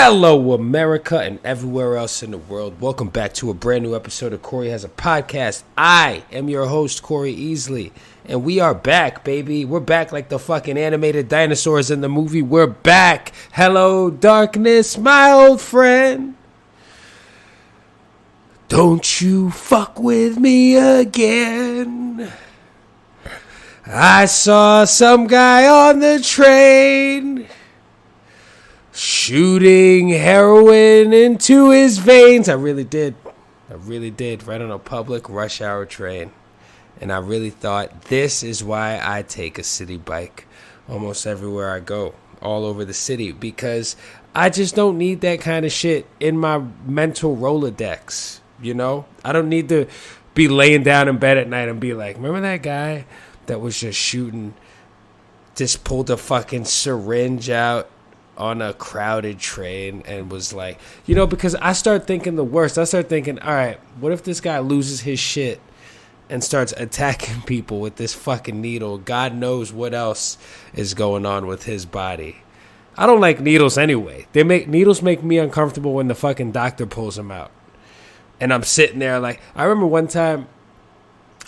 Hello, America, and everywhere else in the world. Welcome back to a brand new episode of Corey Has a Podcast. I am your host, Corey Easley, and we are back, baby. We're back like the fucking animated dinosaurs in the movie. We're back. Hello, darkness, my old friend. Don't you fuck with me again. I saw some guy on the train shooting heroin into his veins. I really did, right on a public rush hour train. And I really thought, this is why I take a city bike almost everywhere I go, all over the city, because I just don't need that kind of shit in my mental Rolodex, you know? I don't need to be laying down in bed at night and be like, remember that guy that was just shooting, just pulled a fucking syringe out on a crowded train and was like, you know, because I start thinking the worst. I start thinking, all right, what if this guy loses his shit and starts attacking people with this fucking needle? God knows what else is going on with his body. I don't like needles anyway. Needles make me uncomfortable when the fucking doctor pulls them out. And I'm sitting there like, I remember one time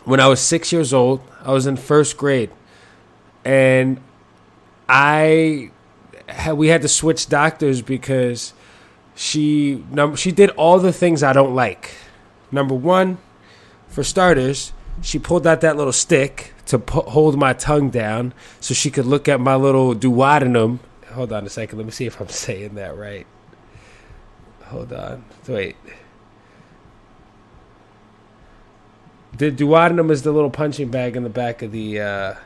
when I was 6 years old, I was in first grade, and we had to switch doctors because she did all the things I don't like. Number one, for starters, she pulled out that little stick to hold my tongue down so she could look at my little duodenum. Hold on a second. Let me see if I'm saying that right. Hold on. Wait. The duodenum is the little punching bag in the back of the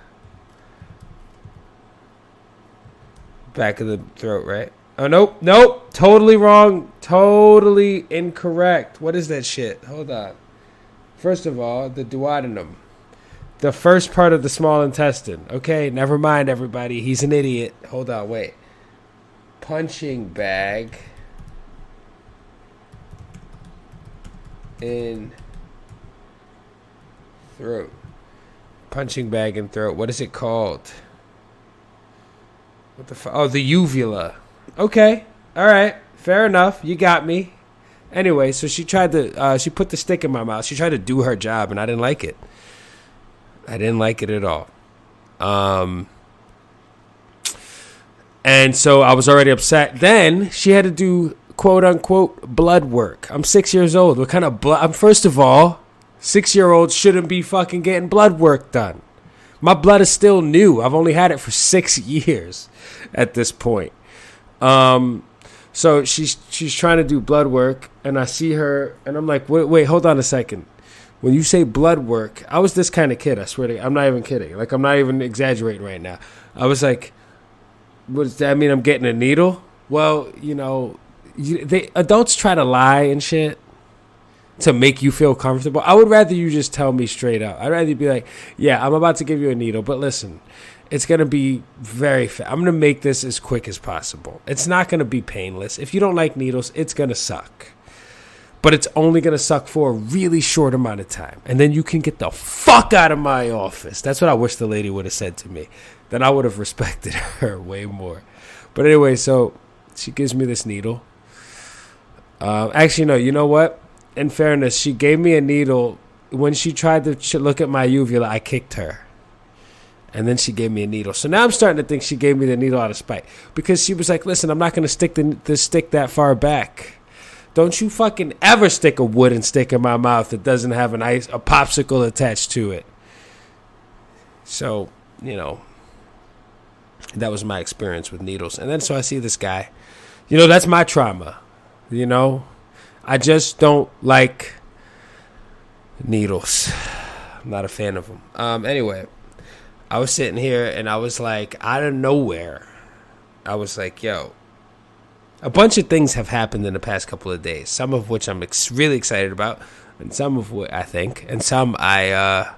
throat, right? Oh, nope. Totally wrong. Totally incorrect. What is that shit? Hold on. First of all, the duodenum. The first part of the small intestine. Okay, never mind, everybody. He's an idiot. Hold on, wait. Punching bag in throat. Punching bag in throat. What is it called? What the fuck? Oh, the uvula. Okay. All right. Fair enough. You got me. Anyway, so she tried to, she put the stick in my mouth. She tried to do her job, and I didn't like it. I didn't like it at all. And so I was already upset. Then she had to do, quote unquote, blood work. I'm 6 years old. What kind of blood? First of all, 6-year-olds shouldn't be fucking getting blood work done. My blood is still new. I've only had it for 6 years at this point. So she's trying to do blood work, and I see her, and I'm like, wait, hold on a second. When you say blood work, I was this kind of kid, I swear to God. I'm not even kidding. Like, I'm not even exaggerating right now. I was like, what does that mean? I'm getting a needle? Well, you know, adults try to lie and shit to make you feel comfortable. I would rather you just tell me straight up. I'd rather you be like, yeah, I'm about to give you a needle, but listen, it's going to be I'm going to make this as quick as possible. It's not going to be painless. If you don't like needles, it's going to suck. But it's only going to suck for a really short amount of time. And then you can get the fuck out of my office. That's what I wish the lady would have said to me. Then I would have respected her way more. But anyway, so she gives me this needle. Actually, no, you know what? In fairness, she gave me a needle. When she tried to look at my uvula, I kicked her. And then she gave me a needle. So now I'm starting to think she gave me the needle out of spite. Because she was like, listen, I'm not going to stick the stick that far back. Don't you fucking ever stick a wooden stick in my mouth that doesn't have a popsicle attached to it. So, you know, that was my experience with needles. And then so I see this guy. You know, that's my trauma. You know, I just don't like needles. I'm not a fan of them. Anyway, I was sitting here and I was like, out of nowhere, I was like, yo, a bunch of things have happened in the past couple of days, some of which I'm really excited about, and some of what I think, and some I'm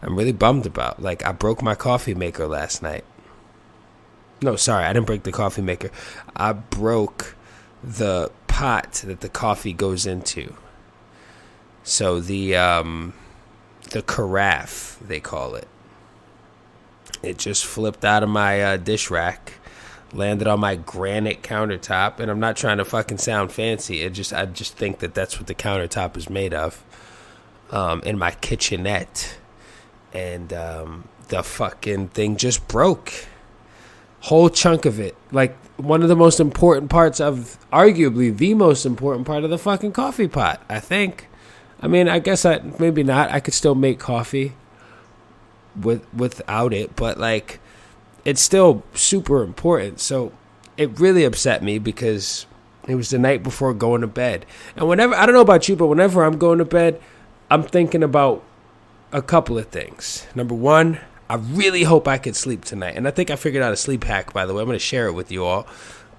really bummed about. Like, I broke my coffee maker last night. No, sorry, I didn't break the coffee maker. I broke the pot that the coffee goes into. So the carafe, they call it. It just flipped out of my dish rack landed on my granite countertop, and I'm not trying to fucking sound fancy. I just think that that's what the countertop is made of, in my kitchenette, and the fucking thing just broke. Whole chunk of it, like one of the most important parts of, arguably the most important part of the fucking coffee pot, I think. I mean, I guess maybe not. I could still make coffee without it, but like, it's still super important. So it really upset me because it was the night before going to bed. And whenever, I don't know about you, but whenever I'm going to bed, I'm thinking about a couple of things. Number one, I really hope I could sleep tonight. And I think I figured out a sleep hack, by the way. I'm going to share it with you all.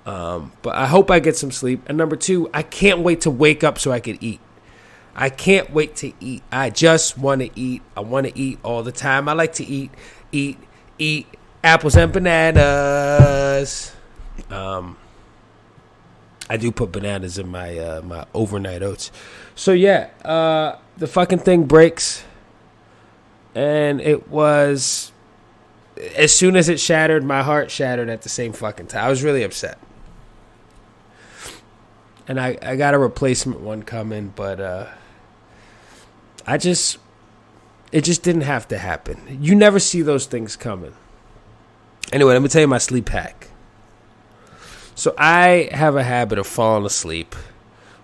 But I hope I get some sleep. And number two, I can't wait to wake up so I could eat. I can't wait to eat. I just want to eat. I want to eat all the time. I like to eat apples and bananas. I do put bananas in my my overnight oats. So yeah, the fucking thing breaks, and it was, as soon as it shattered, my heart shattered at the same fucking time. I was really upset, and I got a replacement one coming, but it just didn't have to happen. You never see those things coming. Anyway, let me tell you my sleep hack. So I have a habit of falling asleep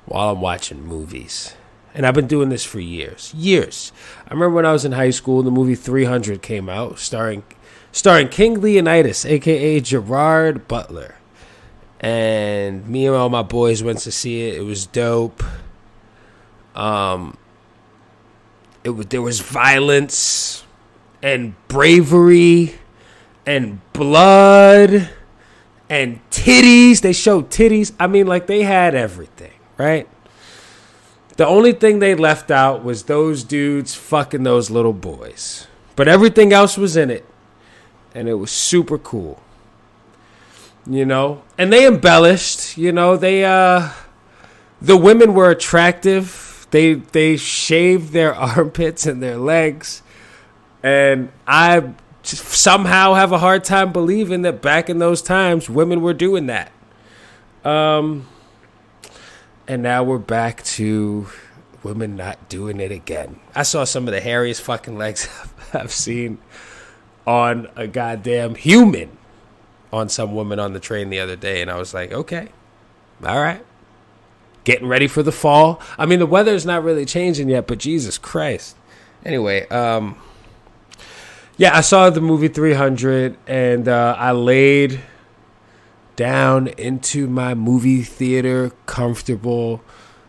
while I'm watching movies. And I've been doing this for years. Years. I remember when I was in high school, the movie 300 came out, starring King Leonidas, a.k.a. Gerard Butler. And me and all my boys went to see it. It was dope. There was violence and bravery and blood and titties. They showed titties. I mean, like, they had everything, right? The only thing they left out was those dudes fucking those little boys. But everything else was in it. And it was super cool. You know? And they embellished. You know, the women were attractive. They shaved their armpits and their legs. And I somehow have a hard time believing that back in those times, women were doing that. And now we're back to women not doing it again. I saw some of the hairiest fucking legs I've seen on a goddamn human on some woman on the train the other day. And I was like, okay, all right. Getting ready for the fall. I mean, the weather's not really changing yet, but Jesus Christ. Anyway, yeah, I saw the movie 300, and I laid down into my movie theater comfortable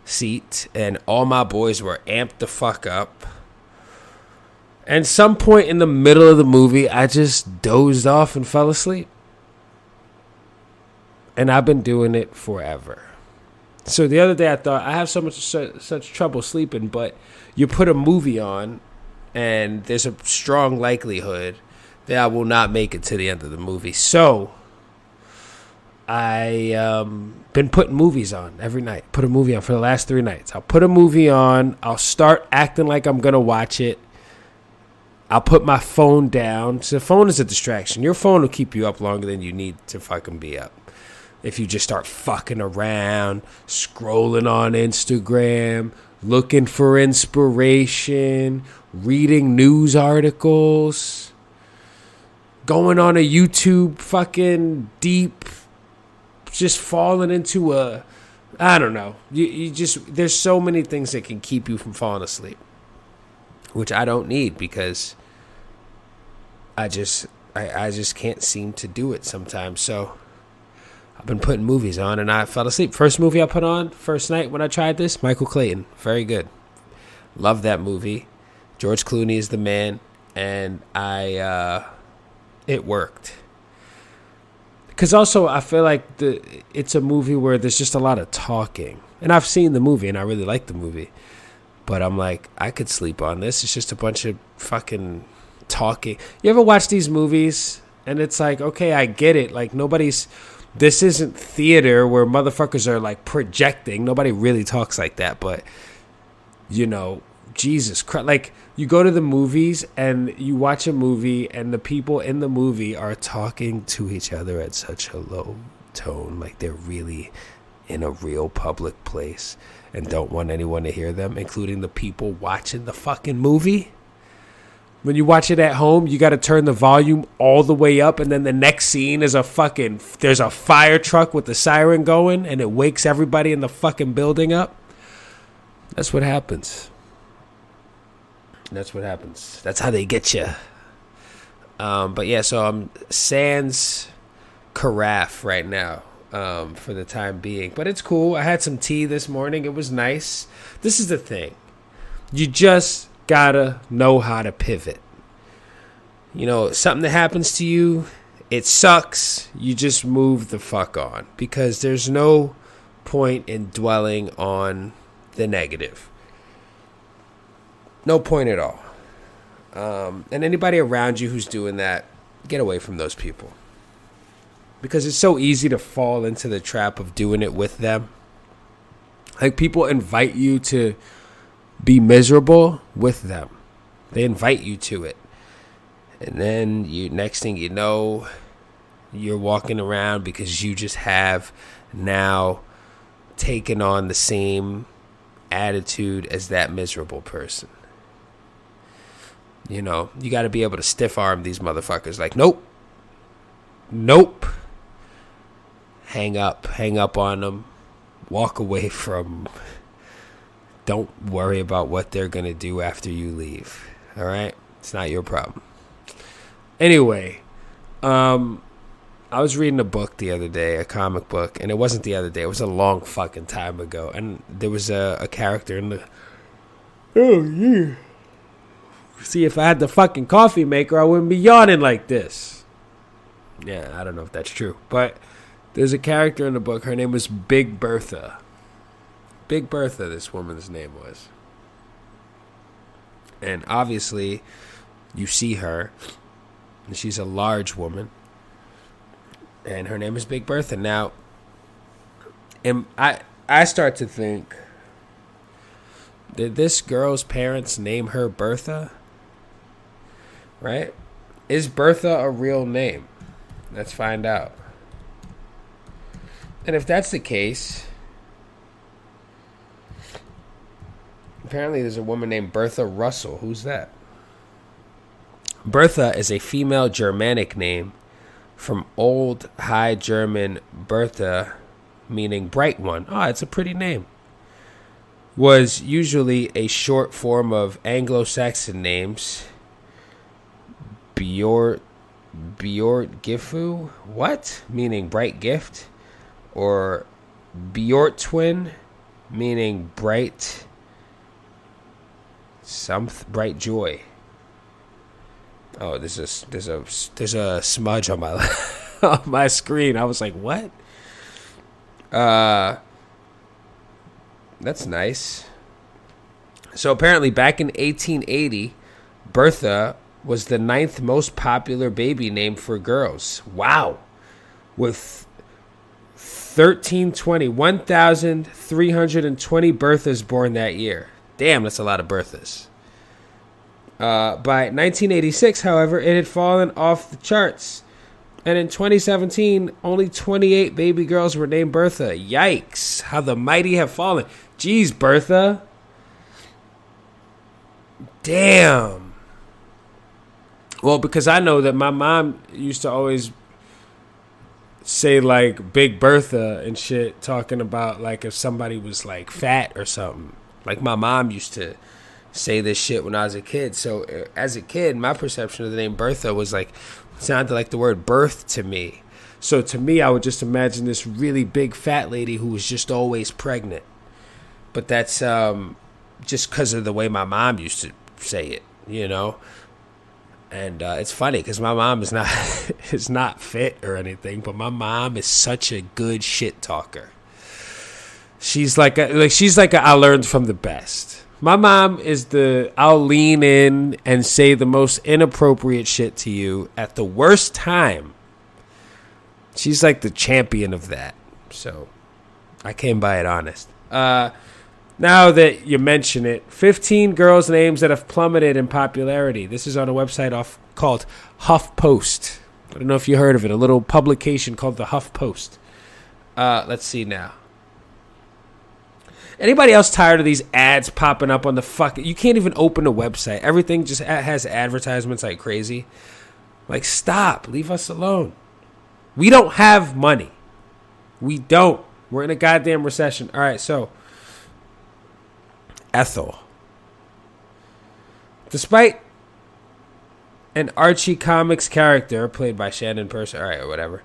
seat, and all my boys were amped the fuck up. And some point in the middle of the movie, I just dozed off and fell asleep. And I've been doing it forever. So the other day I thought, I have such trouble sleeping, but you put a movie on, and there's a strong likelihood that I will not make it to the end of the movie. So I been putting movies on every night. Put a movie on for the last 3 nights. I'll put a movie on. I'll start acting like I'm going to watch it. I'll put my phone down. So the phone is a distraction. Your phone will keep you up longer than you need to fucking be up. If you just start fucking around, scrolling on Instagram, looking for inspiration, reading news articles, going on a YouTube fucking deep, just falling into I don't know. You just, there's so many things that can keep you from falling asleep, which I don't need because I just can't seem to do it sometimes. So I've been putting movies on, and I fell asleep. First movie I put on, first night when I tried this, Michael Clayton. Very good. Love that movie. George Clooney is the man, and it worked. Because also, I feel like it's a movie where there's just a lot of talking. And I've seen the movie, and I really like the movie. But I'm like, I could sleep on this. It's just a bunch of fucking talking. You ever watch these movies, and it's like, okay, I get it. Like, this isn't theater where motherfuckers are like projecting. Nobody really talks like that, but you know, Jesus Christ. Like, you go to the movies and you watch a movie and the people in the movie are talking to each other at such a low tone. Like, they're really in a real public place and don't want anyone to hear them, including the people watching the fucking movie. When you watch it at home, you got to turn the volume all the way up, and then the next scene is there's a fire truck with the siren going, and it wakes everybody in the fucking building up. That's what happens. That's what happens. That's how they get you. But yeah, so I'm sans carafe right now for the time being. But it's cool. I had some tea this morning. It was nice. This is the thing. You just gotta know how to pivot. You know, something that happens to you, it sucks. You just move the fuck on. Because there's no point in dwelling on the negative. No point at all. And anybody around you who's doing that, get away from those people. Because it's so easy to fall into the trap of doing it with them. Like, people invite you to be miserable with them. They invite you to it. And then next thing you know, you're walking around because you just have now taken on the same attitude as that miserable person. You know, you got to be able to stiff arm these motherfuckers. Like, nope. Hang up on them. Walk away from. Don't worry about what they're going to do after you leave. All right? It's not your problem. Anyway, I was reading a book the other day, a comic book, and it wasn't the other day. It was a long fucking time ago. And there was a character in the. Oh, yeah. See, if I had the fucking coffee maker, I wouldn't be yawning like this. Yeah, I don't know if that's true. But there's a character in the book. Her name was Big Bertha. Big Bertha, this woman's name was. And obviously, you see her. And she's a large woman. And her name is Big Bertha. Now, and I start to think, did this girl's parents name her Bertha? Right? Is Bertha a real name? Let's find out. And if that's the case, apparently there's a woman named Bertha Russell. Who's that? Bertha is a female Germanic name from Old High German Bertha, meaning bright one. Oh, it's a pretty name. Was usually a short form of Anglo-Saxon names. Bjortgifu, what? Meaning bright gift. Or Bjortwin, meaning bright bright joy. Oh, there's a smudge on my on my screen. I was like, what? That's nice. So apparently back in 1880, Bertha was the 9th most popular baby name for girls. Wow. With 1,320 Berthas born that year. Damn, that's a lot of Berthas. By 1986, however, it had fallen off the charts. And in 2017, only 28 baby girls were named Bertha. Yikes. How the mighty have fallen. Jeez, Bertha. Damn. Well, because I know that my mom used to always say, like, Big Bertha and shit, talking about, like, if somebody was, like, fat or something. Like, my mom used to say this shit when I was a kid. So, as a kid, my perception of the name Bertha was, like, sounded like the word birth to me. So, to me, I would just imagine this really big fat lady who was just always pregnant. But that's just because of the way my mom used to say it, you know? And it's funny because my mom is not fit or anything, but my mom is such a good shit talker. She's like I learned from the best. My mom is I'll lean in and say the most inappropriate shit to you at the worst time. She's like the champion of that. So I came by it honest. Now that you mention it, 15 girls' names that have plummeted in popularity. This is on a website called HuffPost. I don't know if you heard of it. A little publication called the HuffPost. Let's see now. Anybody else tired of these ads popping up on the fucking... You can't even open a website. Everything just has advertisements like crazy. Like, stop. Leave us alone. We don't have money. We don't. We're in a goddamn recession. All right, so... Ethel. Despite an Archie Comics character played by Shannon Purser, all right, or whatever,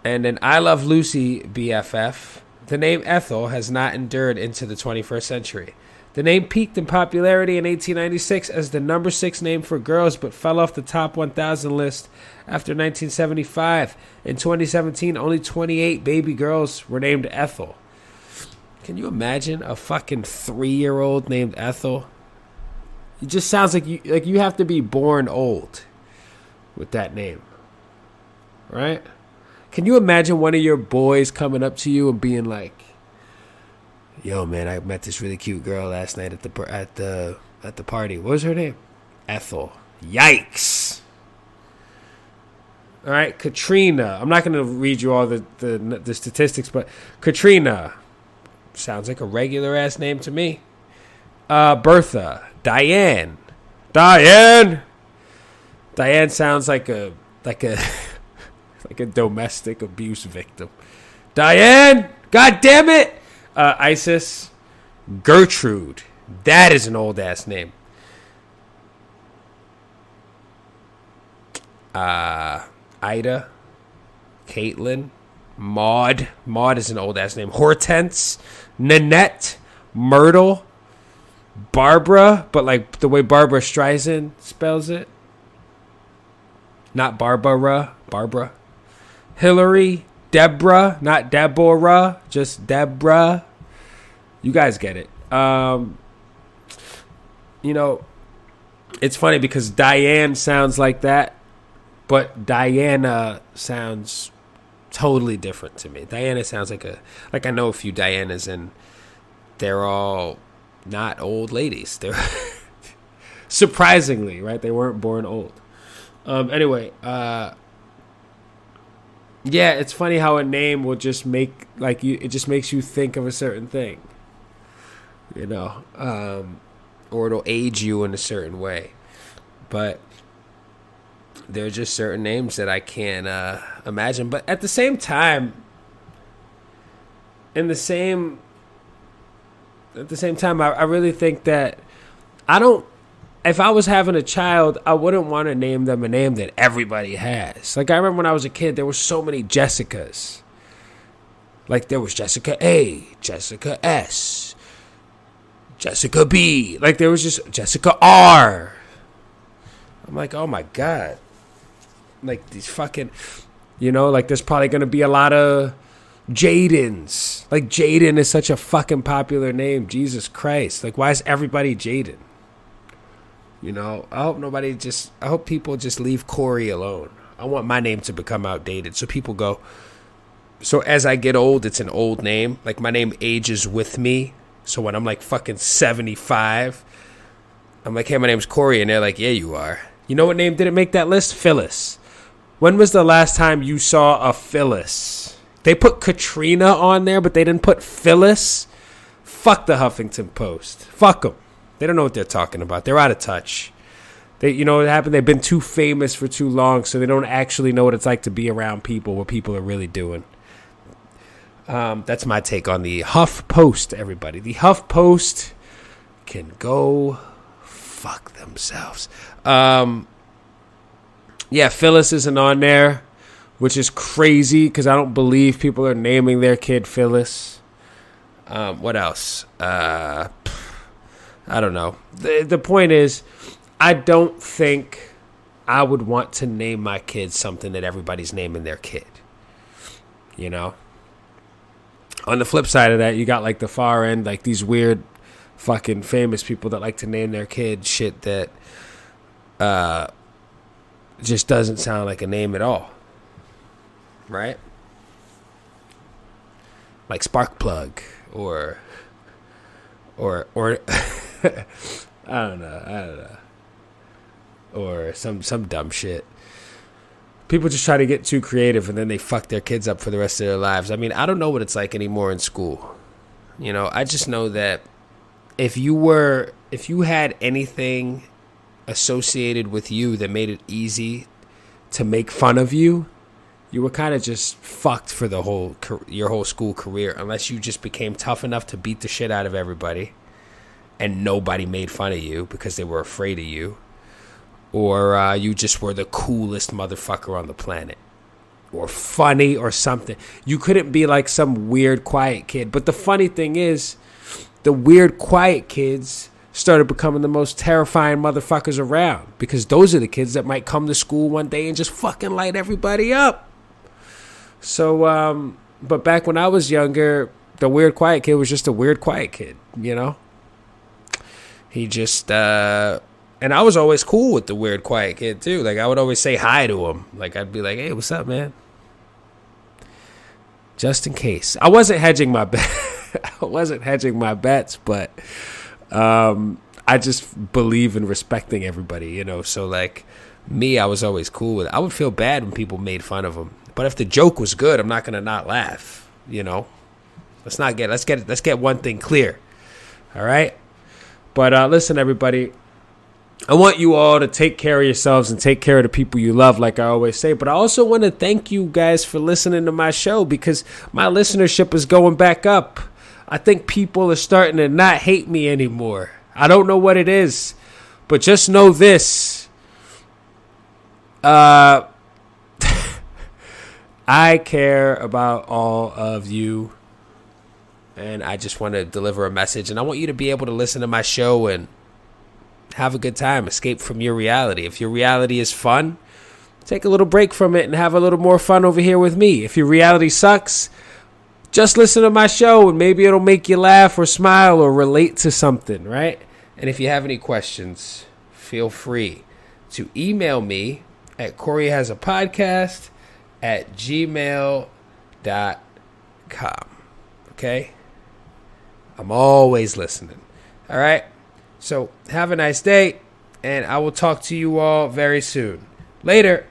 and an I Love Lucy BFF, the name Ethel has not endured into the 21st century. The name peaked in popularity in 1896 as the number 6 name for girls, but fell off the top 1,000 list after 1975. In 2017, only 28 baby girls were named Ethel. Can you imagine a fucking 3-year-old named Ethel? It just sounds like you have to be born old with that name, right? Can you imagine one of your boys coming up to you and being like, "Yo, man, I met this really cute girl last night at the party. What was her name? Ethel." Yikes! All right, Katrina. I'm not going to read you all the statistics, but Katrina sounds like a regular ass name to me. Bertha, Diane sounds like a like a domestic abuse victim. Diane, god damn it. Isis, Gertrude. That is an old ass name. Ida, Caitlin, Maud. Maud is an old ass name. Hortense, Nanette, Myrtle, Barbara, but like the way Barbara Streisand spells it. Not Barbara. Hillary, Deborah, not Deborah, just Deborah. You guys get it. You know, it's funny because Diane sounds like that, but Diana sounds totally different to me. Diana sounds like I know a few Dianas, and they're all not old ladies. They're surprisingly, right? They weren't born old. Anyway, yeah, it's funny how a name will just make it just makes you think of a certain thing, you know, or it'll age you in a certain way. But there are just certain names that I can't imagine. But at the same time, I really think that if I was having a child, I wouldn't want to name them a name that everybody has. Like, I remember when I was a kid, there were so many Jessicas. Like, there was Jessica A, Jessica S, Jessica B. Like, there was just Jessica R. I'm like, oh my God. Like, these fucking, you know, like, there's probably going to be a lot of Jadens. Like, Jaden is such a fucking popular name. Jesus Christ. Like, why is everybody Jaden? You know, I hope people just leave Corey alone. I want my name to become outdated. So people go, so as I get old, it's an old name. Like, my name ages with me. So when I'm like fucking 75, I'm like, hey, my name's Corey. And they're like, yeah, you are. You know what name didn't make that list? Phyllis. When was the last time you saw a Phyllis? They put Katrina on there, but they didn't put Phyllis. Fuck the Huffington Post. Fuck them. They don't know what they're talking about. They're out of touch. You know what happened? They've been too famous for too long, so they don't actually know what it's like to be around people, what people are really doing. That's my take on the Huff Post, everybody. The Huff Post can go fuck themselves. Yeah, Phyllis isn't on there, which is crazy because I don't believe people are naming their kid Phyllis. What else? I don't know. The point is, I don't think I would want to name my kid something that everybody's naming their kid. You know? On the flip side of that, you got like the far end, like these weird fucking famous people that like to name their kid shit that just doesn't sound like a name at all. Right? Like Sparkplug or or I don't know, or some dumb shit. People just try to get too creative and then they fuck their kids up for the rest of their lives. I mean, I don't know what it's like anymore in school. You know, I just know that if you had anything associated with you that made it easy to make fun of you, you were kind of just fucked for your whole school career, unless you just became tough enough to beat the shit out of everybody and nobody made fun of you because they were afraid of you, or you just were the coolest motherfucker on the planet, or funny or something. You couldn't be like some weird quiet kid. But the funny thing is, the weird quiet kids started becoming the most terrifying motherfuckers around, because those are the kids that might come to school one day and just fucking light everybody up. So, but back when I was younger, the weird quiet kid was just a weird quiet kid, you know? He just, and I was always cool with the weird quiet kid too. Like, I would always say hi to him. Like, I'd be like, hey, what's up, man? Just in case. I wasn't hedging my bets, but I just believe in respecting everybody, you know? So, like, me, I was always cool with it. I would feel bad when people made fun of him. But if the joke was good, I'm not gonna not laugh. You know, let's get one thing clear. All right. But listen, everybody, I want you all to take care of yourselves and take care of the people you love, like I always say. But I also want to thank you guys for listening to my show, because my listenership is going back up. I think people are starting to not hate me anymore. I don't know what it is, but just know this. I care about all of you, and I just want to deliver a message, and I want you to be able to listen to my show and have a good time, escape from your reality. If your reality is fun, take a little break from it and have a little more fun over here with me. If your reality sucks, just listen to my show and maybe it'll make you laugh or smile or relate to something, right? And if you have any questions, feel free to email me at CoreyHasAPodcast@gmail.com. Okay? I'm always listening. All right? So have a nice day, and I will talk to you all very soon. Later.